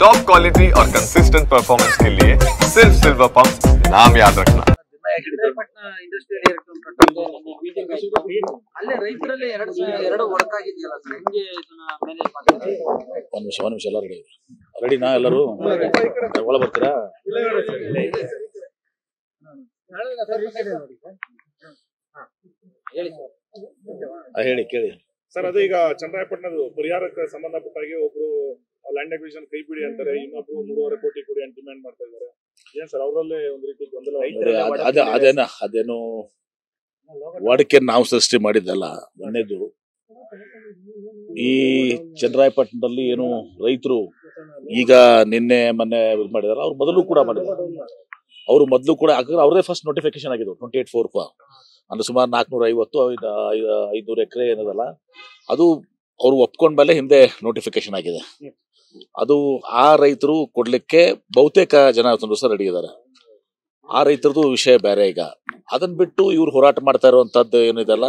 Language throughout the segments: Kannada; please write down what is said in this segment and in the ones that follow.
टॉप क्वालिटी और कंसिस्टेंट परफॉर्मेंस के लिए सिर्फ सिल्वर पंप नाम याद रखना। ರೆಡಿನಾ ಎಲ್ಲರೂ ಒಳ ಬರ್ತೀರಾ? ಹೇಳಿ ಕೇಳಿ ಸರ್. ಅದು ಈಗ ಚನ್ನರಾಯಪಟ್ಟಣದ ಪರಿಹಾರಕ್ಕೆ ಸಂಬಂಧಪಟ್ಟಾಗಿ ಒಬ್ರು ಲ್ಯಾಂಡ್ ಅಕ್ವಿಸಿಷನ್ ಕೈ ಬಿಡಿ ಅಂತಾರೆ, ಇನ್ನೊಬ್ರು 3.5 ಕೋಟಿ ಕೊಡಿ ಅಂತ ಡಿಮ್ಯಾಂಡ್ ಮಾಡ್ತಾ ಇದ್ದಾರೆ. ಏನ್ ಸರ್ ಅವರಲ್ಲೇ ಒಂದ್ ರೀತಿ ಗೊಂದಲ? ಅದೇನು ವಾಡಿಕೆ ನಾವು ಸೃಷ್ಟಿ ಮಾಡಿದ್ದಲ್ಲ. ಮೊನ್ನೆದು ಈ ಚನ್ನರಾಯಪಟ್ಟಣದಲ್ಲಿ ಏನು ರೈತರು ಈಗ ನಿನ್ನೆ ಮೊನ್ನೆ ಮಾಡಿದಾರ, ಅವ್ರು ಮೊದಲು ಕೂಡ ಮಾಡಿದ್ದಾರೆ. ಅವ್ರು ಮೊದಲು ಕೂಡ ಅವ್ರದೇ ಫಸ್ಟ್ ನೋಟಿಫಿಕೇಶನ್ ಆಗಿದ್ದು 28/4 ಅಂದ್ರೆ ಸುಮಾರು 450-500 ಎಕರೆ ಏನದಲ್ಲ, ಅದು ಅವ್ರು ಒಪ್ಕೊಂಡ ಮೇಲೆ ಹಿಂದೆ ನೋಟಿಫಿಕೇಶನ್ ಆಗಿದೆ. ಅದು ಆ ರೈತರು ಕೊಡ್ಲಿಕ್ಕೆ ಬಹುತೇಕ ಜನ ರೆಡಿ ಇದ್ದಾರೆ. ಆ ರೈತರದು ವಿಷಯ ಬೇರೆ. ಈಗ ಅದನ್ನ ಬಿಟ್ಟು ಇವ್ರು ಹೋರಾಟ ಮಾಡ್ತಾ ಇರುವಂತದ್ದು ಏನಿದೆಲ್ಲ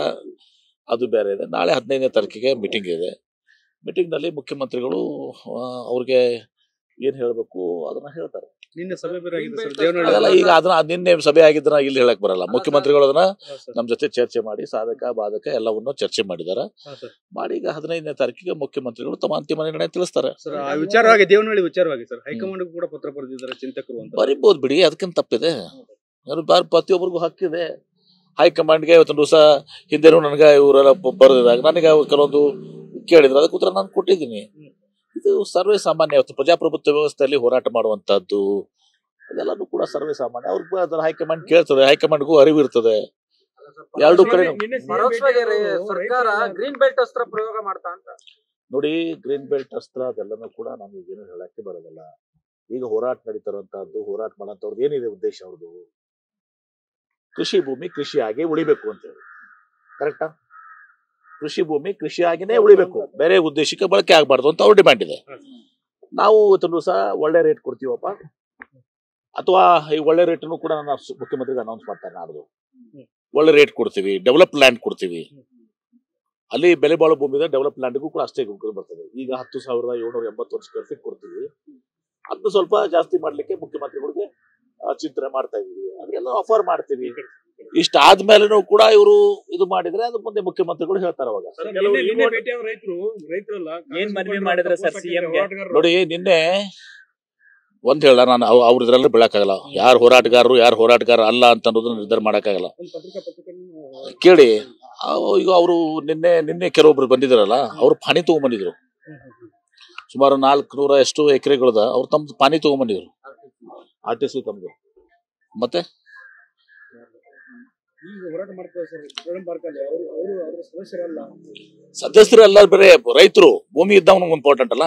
ಅದು ಬೇರೆ ಇದೆ. ನಾಳೆ 15ನೇ ತಾರೀಕಿಗೆ ಮೀಟಿಂಗ್ ಇದೆ. ಮೀಟಿಂಗ್ ನಲ್ಲಿ ಮುಖ್ಯಮಂತ್ರಿಗಳು ಅವ್ರಿಗೆ ಏನ್ ಹೇಳ್ಬೇಕು ಅದನ್ನ ಹೇಳ್ತಾರೆ. ನಿನ್ನೆ ಸಭೆ ಈಗ ಅದನ್ನ ನಿನ್ನೆ ಸಭೆ ಆಗಿದ್ರ ಇಲ್ಲಿ ಹೇಳಕ್ ಬರಲ್ಲ. ಮುಖ್ಯಮಂತ್ರಿಗಳು ಅದನ್ನ ನಮ್ ಜೊತೆ ಚರ್ಚೆ ಮಾಡಿ ಸಾಧಕ ಬಾಧಕ ಎಲ್ಲವನ್ನೂ ಚರ್ಚೆ ಮಾಡಿದಾರೆ. ಮಾಡಿ ಈಗ 15ನೇ ತಾರೀಕಿಗೆ ಮುಖ್ಯಮಂತ್ರಿಗಳು ತಮ್ಮ ಅಂತಿಮ ನಿರ್ಣಯ ತಿಳಿಸ್ತಾರೆ. ವಿಚಾರವಾಗಿ ದೇವನಹಳ್ಳಿ ವಿಚಾರವಾಗಿ ಸರ್ ಹೈಕಮಾಂಡ್ ಕೂಡ ಪತ್ರ ಬರೆದಿದ್ದಾರೆ ಚಿಂತಕರು ಅಂತ. ಬರಿಬಹುದು ಬಿಡಿ, ಅದಕ್ಕಿಂತ ತಪ್ಪಿದೆ. ಪ್ರತಿಯೊಬ್ಬರಿಗೂ ಹಕ್ಕಿದೆ. ಹೈಕಮಾಂಡ್ಗೆ ಇವತ್ತೊಂದು ದಿವಸ ಹಿಂದೆನೂ ನನಗೆ ಇವರೆಲ್ಲ ಬರೆದಿದಾಗ ನನಗೆ ಕೆಲವೊಂದು ಕೇಳಿದ್ರು, ಅದಕ್ಕೆ ಉತ್ತರ ನಾನು ಕೊಟ್ಟಿದ್ದೀನಿ. ಇದು ಸರ್ವೇ ಸಾಮಾನ್ಯ. ಇವತ್ತು ಪ್ರಜಾಪ್ರಭುತ್ವ ವ್ಯವಸ್ಥೆಯಲ್ಲಿ ಹೋರಾಟ ಮಾಡುವಂತದ್ದು ಅದೆಲ್ಲೂ ಕೂಡ ಸರ್ವೇ ಸಾಮಾನ್ಯ. ಅವ್ರಿಗೆ ಅದರ ಹೈಕಮಾಂಡ್ ಕೇಳ್ತದೆ, ಹೈಕಮಾಂಡ್ಗೂ ಅರಿವು ಇರ್ತದೆ. ಎರಡು ಕಡೆ ಸರ್ಕಾರ ಗ್ರೀನ್ ಬೆಲ್ಟ್ ಅಸ್ತ್ರ ಪ್ರಯೋಗ ಮಾಡ್ತಾ ಅಂತ ನೋಡಿ. ಗ್ರೀನ್ ಬೆಲ್ಟ್ ಅಸ್ತ್ರ ಅದೆಲ್ಲನೂ ಕೂಡ ನಮಗೇನು ಹೇಳಕ್ಕೆ ಬರೋದಿಲ್ಲ. ಈಗ ಹೋರಾಟ ನಡೀತಾರಂತಹದ್ದು, ಹೋರಾಟ ಮಾಡೋಂಥವ್ರದ್ದು ಏನಿದೆ ಉದ್ದೇಶ? ಅವ್ರದ್ದು ಕೃಷಿ ಭೂಮಿ ಕೃಷಿಯಾಗಿ ಉಳಿಬೇಕು ಅಂತ ಹೇಳಿ, ಕರೆಕ್ಟಾ? ಕೃಷಿ ಭೂಮಿ ಕೃಷಿಯಾಗಿನೇ ಉಳಿಬೇಕು, ಬೇರೆ ಉದ್ದೇಶಕ್ಕೆ ಬಳಕೆ ಆಗ್ಬಾರ್ದು ಅಂತ ಅವ್ರ ಡಿಮ್ಯಾಂಡ್ ಇದೆ. ನಾವು ಇವತ್ತೊಂದು ದಿವಸ ಒಳ್ಳೆ ರೇಟ್ ಕೊಡ್ತೀವಪ್ಪ, ಅಥವಾ ಈ ಒಳ್ಳೆ ರೇಟನ್ನು ಕೂಡ ನನ್ನ ಮುಖ್ಯಮಂತ್ರಿಗೆ ಅನೌನ್ಸ್ ಮಾಡ್ತಾರೆ. ನಾಡ್ದು ಒಳ್ಳೆ ರೇಟ್ ಕೊಡ್ತೀವಿ, ಡೆವಲಪ್ ಲ್ಯಾಂಡ್ ಕೊಡ್ತೀವಿ. ಅಲ್ಲಿ ಬೆಲೆ ಬಾಳೋ ಭೂಮಿ ಇದೆ, ಡೆವಲಪ್ ಲ್ಯಾಂಡ್ಗೂ ಕೂಡ ಅಷ್ಟೇ ಬರ್ತದೆ. ಈಗ 10,781 ಸ್ಕ್ವೇರ್ ಫೀಟ್ ಕೊಡ್ತೀವಿ. ಅದನ್ನು ಸ್ವಲ್ಪ ಜಾಸ್ತಿ ಮಾಡ್ಲಿಕ್ಕೆ ಮುಖ್ಯಮಂತ್ರಿಗಳಿಗೆ ಚಿಂತನೆ ಮಾಡ್ತಾ ಇದೀವಿ. ಅದೆಲ್ಲ ಆಫರ್ ಮಾಡ್ತೀವಿ. ಇಷ್ಟ ಆದ್ಮೇಲೆನೂ ಕೂಡ ಇವರು ಇದು ಮಾಡಿದ್ರೆ ಅದು ಮುಂದೆ ಮುಖ್ಯಮಂತ್ರಿಗಳು ಹೇಳ್ತಾರೆ. ಅವಾಗ ನೋಡಿ, ನಿನ್ನೆ ಒಂದ್ ಹೇಳ, ನಾನು ಅವ್ರ ಇದ್ರಲ್ಲಿ ಬೀಳಕ್ಕಾಗಲ್ಲ. ಯಾರು ಹೋರಾಟಗಾರ ಅಲ್ಲ ಅಂತ ಅನ್ನೋದನ್ನ ನಿರ್ಧಾರ ಮಾಡಕ್ಕಾಗಲ್ಲ. ಕೇಳಿ, ಈಗ ಅವರು ನಿನ್ನೆ ಕೆಲವೊಬ್ರು ಬಂದಿದ್ರಲ್ಲ, ಅವ್ರು ಪಾನಿ ತಗೊಂಡ್ಬಂದಿದ್ರು. ಸುಮಾರು 400 ಎಷ್ಟು ಎಕರೆಗಳದ ಅವ್ರು ತಮ್ಮ ಪಾನಿ ತಗೊಂಡ್ಬಂದಿದ್ರು. RTC ತಮ್ದು. ಮತ್ತೆ ಸದಸ್ಯರಲ್ಲ, ಬೇರೆ ರೈತರು. ಭೂಮಿ ಇದ್ದವನು ಇಂಪಾರ್ಟೆಂಟ್ ಅಲ್ಲ.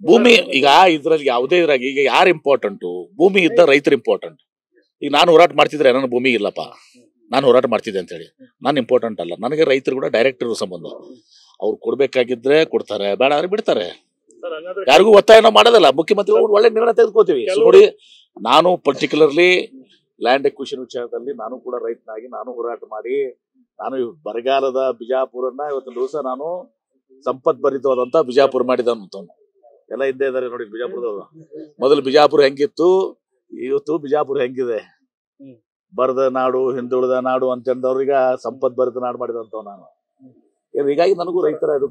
ಭೂಮಿ ಈಗ ಇದ್ರಲ್ಲಿ ಯಾವುದೇ ಇದ್ರಾಗ ಈಗ ಯಾರು ಇಂಪಾರ್ಟೆಂಟು? ಭೂಮಿ ಇದ್ದ ರೈತರು ಇಂಪಾರ್ಟೆಂಟ್. ಈಗ ನಾನು ಹೋರಾಟ ಮಾಡ್ತಿದ್ರೆ ನನ್ನ ಭೂಮಿ ಇಲ್ಲಪ್ಪ, ನಾನು ಹೋರಾಟ ಮಾಡ್ತಿದ್ದೆ ಅಂತ ಹೇಳಿ ನಾನು ಇಂಪಾರ್ಟೆಂಟ್ ಅಲ್ಲ. ನನಗೆ ರೈತರು ಕೂಡ ಡೈರೆಕ್ಟ್ ಇರೋ ಸಂಬಂಧ. ಅವ್ರು ಕೊಡ್ಬೇಕಾಗಿದ್ರೆ ಕೊಡ್ತಾರೆ, ಬೇಡ ಅಂದ್ರೆ ಬಿಡ್ತಾರೆ. ಯಾರಿಗೂ ಒತ್ತಾಯ ಮಾಡೋದಲ್ಲ. ಮುಖ್ಯಮಂತ್ರಿಗಳು ಒಳ್ಳೆ ನಿರ್ಣಯ ತೆಗೆದುಕೋತೀವಿ. ನೋಡಿ, ನಾನು ಪರ್ಟಿಕ್ಯುಲರ್ಲಿ ಲ್ಯಾಂಡ್ ಎಕ್ವಿಷನ್ ವಿಚಾರದಲ್ಲಿ ನಾನು ಕೂಡ ರೈತನಾಗಿ ನಾನು ಹೋರಾಟ ಮಾಡಿ, ನಾನು ಬರಗಾಲದ ಬಿಜಾಪುರನ್ನ ಇವತ್ತೊಂದು ದಿವಸ ನಾನು ಸಂಪತ್ ಭರಿತವಾದಂತ ಬಿಜಾಪುರ ಮಾಡಿದಂತ ಎಲ್ಲ ಇದ್ದೇ ಇದಾರೆ ನೋಡಿ. ಬಿಜಾಪುರದವ್ರು ಮೊದಲು ಬಿಜಾಪುರ ಹೆಂಗಿತ್ತು, ಇವತ್ತು ಬಿಜಾಪುರ ಹೆಂಗಿದೆ. ಬರದ ನಾಡು, ಹಿಂದುಳಿದ ನಾಡು ಅಂತಂದವ್ರೀಗ ಸಂಪತ್ ಭರಿತ ನಾಡು ಮಾಡಿದಂತವ್ ನಾನು. ಹೀಗಾಗಿ ನನಗೂ ರೈತರ ಇದು